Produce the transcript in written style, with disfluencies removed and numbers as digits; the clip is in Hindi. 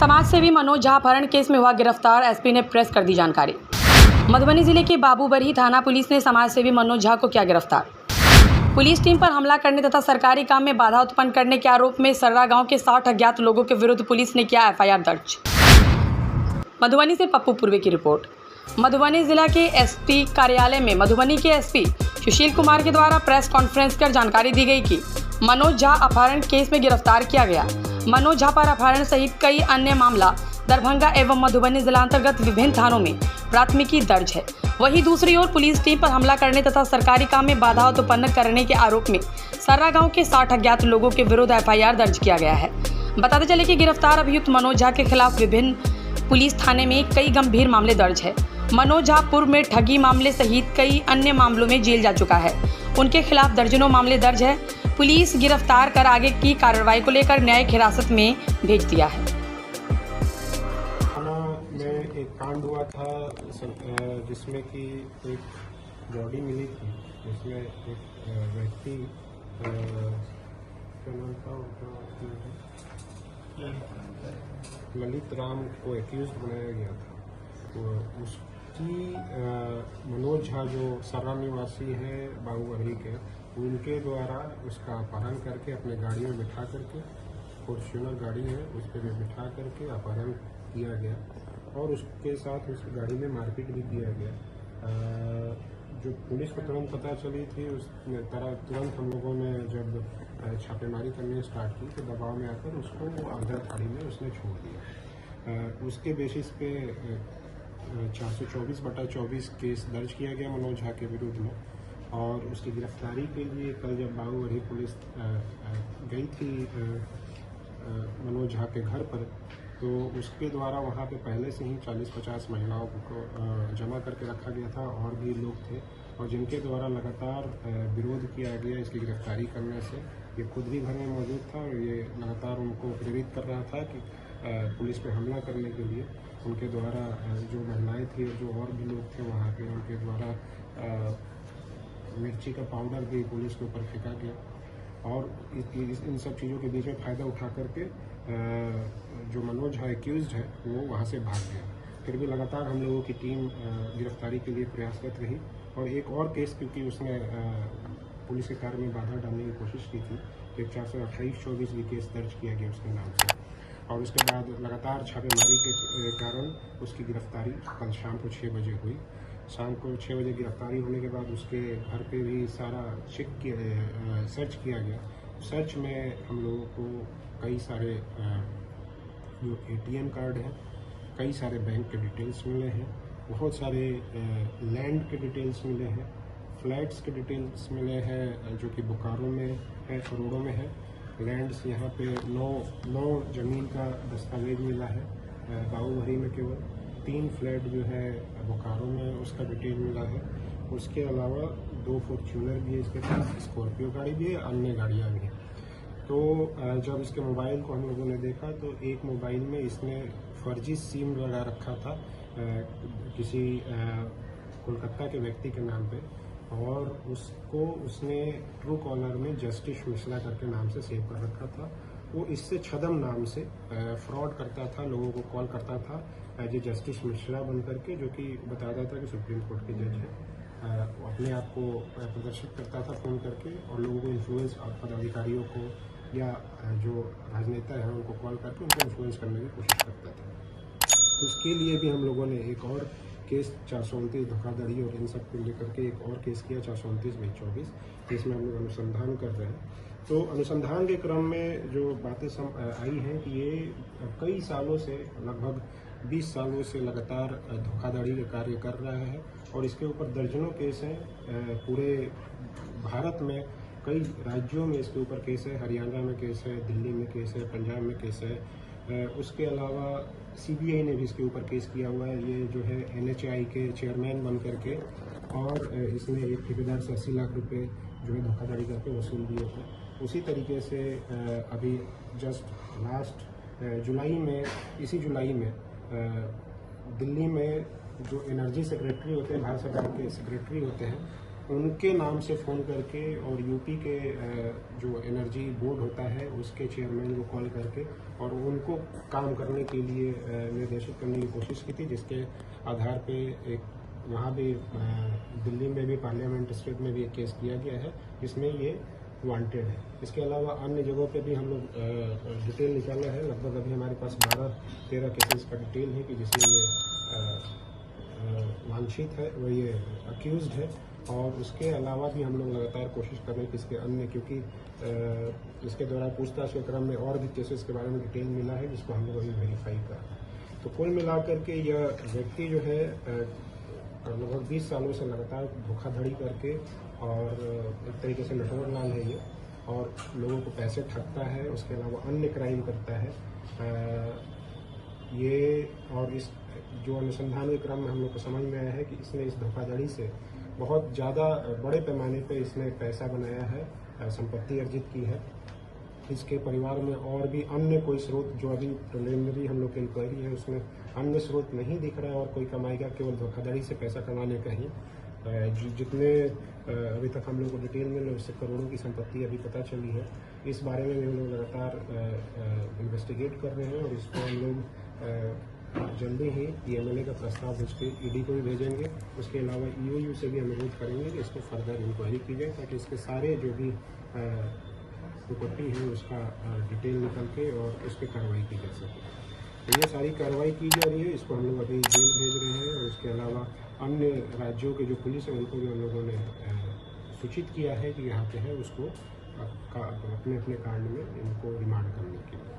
समाजसेवी मनोज झा अपहरण केस में हुआ गिरफ्तार, एसपी ने प्रेस कर दी जानकारी। मधुबनी जिले के बाबूबरही थाना पुलिस ने समाजसेवी मनोज झा को किया गिरफ्तार। पुलिस टीम पर हमला करने तथा सरकारी काम में बाधा उत्पन्न करने के आरोप में सर्रा गांव के 60 अज्ञात लोगों के विरुद्ध पुलिस ने किया एफआईआर दर्ज। मधुबनी से पप्पू पूर्वे की रिपोर्ट। मधुबनी जिला के एसपी कार्यालय में मधुबनी के एसपी सुशील कुमार के द्वारा प्रेस कॉन्फ्रेंस कर जानकारी दी गई कि मनोज झा अपहरण केस में गिरफ्तार किया गया। मनोज झा पर अपहरण सहित कई अन्य मामला दरभंगा एवं मधुबनी जिला अंतर्गत विभिन्न थानों में प्राथमिकी दर्ज है। वहीं दूसरी ओर पुलिस टीम पर हमला करने तथा सरकारी काम में बाधा उत्पन्न करने के आरोप में सर्रा गांव के 60 अज्ञात लोगों के विरुद्ध एफआईआर दर्ज किया गया है। बताते चले कि गिरफ्तार अभियुक्त मनोज झा के खिलाफ विभिन्न पुलिस थाने में कई गंभीर मामले दर्ज है। मनोज झा पूर्व में ठगी मामले सहित कई अन्य मामलों में जेल जा चुका है। उनके खिलाफ दर्जनों मामले दर्ज है। पुलिस गिरफ्तार कर आगे की कार्रवाई को लेकर न्यायिक हिरासत में भेज दिया है। थाना में एक कांड हुआ था जिसमें कि एक बॉडी मिली थी, जिसमें एक व्यक्ति क्या नाम था उनका, ललित राम को एक्यूज बनाया गया था। तो उसकी मनोज झा जो सर्रा निवासी है बाबूबरही के, उनके द्वारा उसका अपहरण करके अपने गाड़ी में बिठा करके, फॉर्च्यूनर गाड़ी है उस पर बिठा करके अपहरण किया गया और उसके साथ उस गाड़ी में मारपीट भी किया गया। जो पुलिस को तुरंत पता चली थी, उस तुरंत हम लोगों ने जब छापेमारी करने स्टार्ट की तो दबाव में आकर उसको अंदर थाड़ी में उसने छोड़ दिया। उसके बेसिस पे 424/24 केस दर्ज किया गया मनोज झा के विरुद्ध में और उसकी गिरफ्तारी के लिए कल जब बाबूबरही पुलिस गई थी मनोज झा के घर पर, तो उसके द्वारा वहाँ पे पहले से ही 40-50 महिलाओं को जमा करके रखा गया था और भी लोग थे और जिनके द्वारा लगातार विरोध किया गया इसकी गिरफ्तारी करने से। ये खुद भी घर में मौजूद था और ये लगातार उनको प्रेरित कर रहा था कि पुलिस पे हमला करने के लिए। उनके द्वारा जो महिलाएं थी, जो और भी लोग थे वहाँ पे, उनके द्वारा मिर्ची का पाउडर भी पुलिस के ऊपर फेंका गया और इन सब चीज़ों के बीच में फ़ायदा उठा करके जो मनोज झा एक्यूज्ड है वो वहाँ से भाग गया। फिर भी लगातार हम लोगों की टीम गिरफ्तारी के लिए प्रयासरत रही और एक और केस, क्योंकि उसने पुलिस के कार्य में बाधा डालने की कोशिश की थी, तो 428/24 भी केस दर्ज किया गया उसके नाम से और उसके बाद लगातार छापेमारी के कारण उसकी गिरफ्तारी कल शाम को 6 बजे हुई। शाम को 6 बजे गिरफ्तारी होने के बाद उसके घर पे भी सारा सर्च किया गया। सर्च में हम लोगों को कई सारे जो ATM कार्ड हैं, कई सारे बैंक के डिटेल्स मिले हैं, बहुत सारे लैंड के डिटेल्स मिले हैं, फ्लैट्स के डिटेल्स मिले हैं जो कि बोकारो में है, करोड़ों में है। लैंड्स यहाँ पे 9 जमीन का दस्तावेज मिला है बाबूबरही में, केवल 3 फ्लैट जो है बोकारो में उसका डिटेल मिला है। उसके अलावा 2 फॉर्च्यूनर भी है इसके पास, स्कॉर्पियो गाड़ी भी है, अन्य गाड़ियाँ भी हैं। तो जब इसके मोबाइल को हम लोगों ने देखा तो एक मोबाइल में इसने फर्जी सिम लगा रखा था किसी कोलकाता के व्यक्ति के नाम पे और उसको उसने ट्रू कॉलर में जस्टिस मिश्रा करके नाम से सेव कर रखा था। वो इससे छदम नाम से फ्रॉड करता था, लोगों को कॉल करता था एज ए जस्टिस मिश्रा बन करके, जो कि बताता था कि सुप्रीम कोर्ट के जज है। अपने आप को प्रदर्शित करता था फ़ोन करके और लोगों को इन्फ्लुएंस, पदाधिकारियों को या जो राजनेता हैं उनको कॉल करके उनको इन्फ्लुएंस करने की कोशिश करता था। उसके लिए भी हम लोगों ने एक और केस 429 धोखाधड़ी और इन सब को लेकर के एक और केस किया 429/24। इसमें हम लोग अनुसंधान कर रहे हैं। तो अनुसंधान के क्रम में जो बातें आई हैं कि ये कई सालों से, लगभग 20 सालों से लगातार धोखाधड़ी का कार्य कर रहा है और इसके ऊपर दर्जनों केस हैं। पूरे भारत में कई राज्यों में इसके ऊपर केस है, हरियाणा में केस है, दिल्ली में केस है, पंजाब में केस है। उसके अलावा CBI ने भी इसके ऊपर केस किया हुआ है। ये जो है NHI के चेयरमैन बन करके और इसने एक ठेकेदार से 80 लाख रुपए जो है धोखाधड़ी करके वसूल दिए थे। उसी तरीके से अभी जस्ट लास्ट इसी जुलाई में दिल्ली में जो एनर्जी सेक्रेटरी होते हैं, भारत सरकार के सेक्रेटरी होते हैं, उनके नाम से फ़ोन करके और यूपी के जो एनर्जी बोर्ड होता है उसके चेयरमैन को कॉल करके और उनको काम करने के लिए निर्देशित करने की कोशिश की थी, जिसके आधार पे एक वहाँ भी दिल्ली में भी पार्लियामेंट स्टेट में भी एक केस किया गया है जिसमें ये वांटेड है। इसके अलावा अन्य जगहों पे भी हम लोग डिटेल निकाला है। लगभग अभी हमारे पास 12-13 केसेस का डिटेल है कि जिसमें ये वांछित है, वो ये अक्यूज्ड है। और उसके अलावा भी हम लोग लगातार कोशिश कर रहे हैं कि इसके अन्य, क्योंकि इसके द्वारा पूछताछ के क्रम में और भी केसेस के बारे में डिटेल मिला है जिसको हम लोग अभी वेरीफाई कर रहे हैं। तो कुल मिलाकर के यह व्यक्ति जो है लगभग 20 सालों से लगातार धोखाधड़ी करके और एक तरीके से नटवर लाल है ये, और लोगों को पैसे ठगता है। उसके अलावा अन्य क्राइम करता है ये। और इस जो अनुसंधान के क्रम में हम लोग को समझ में आया है कि इसने इस धोखाधड़ी से बहुत ज़्यादा बड़े पैमाने पे इसने पैसा बनाया है, संपत्ति अर्जित की है। इसके परिवार में और भी अन्य कोई स्रोत, जो अभी प्रिलिमिनरी हम लोग की इंक्वायरी है उसमें अन्य स्रोत नहीं दिख रहा है और कोई कमाएगा, केवल धोखाधड़ी से पैसा कमाने का ही। जितने अभी तक हम लोग को डिटेल में उससे करोड़ों की संपत्ति अभी पता चली है। इस बारे में भी हम लोग लगातार इन्वेस्टिगेट कर रहे हैं और इसको हम लोग जल्दी ही EMLA का प्रस्ताव भेज के ED को भी भेजेंगे। उसके अलावा EOU से भी अनुरोध करेंगे कि इसको फर्दर इंक्वायरी की जाए ताकि इसके सारे जो भी प्रॉपर्टी है उसका डिटेल निकल के और उस पर कार्रवाई की जा सके। तो ये सारी कार्रवाई की जा रही है। इसको हम लोग अभी जेल भेज रहे हैं और इसके अलावा अन्य राज्यों के जो पुलिस है उनको भी हम लोगों ने सूचित किया है कि यहाँ पे है, उसको अपने अपने कांड में इनको रिमांड करने के लिए।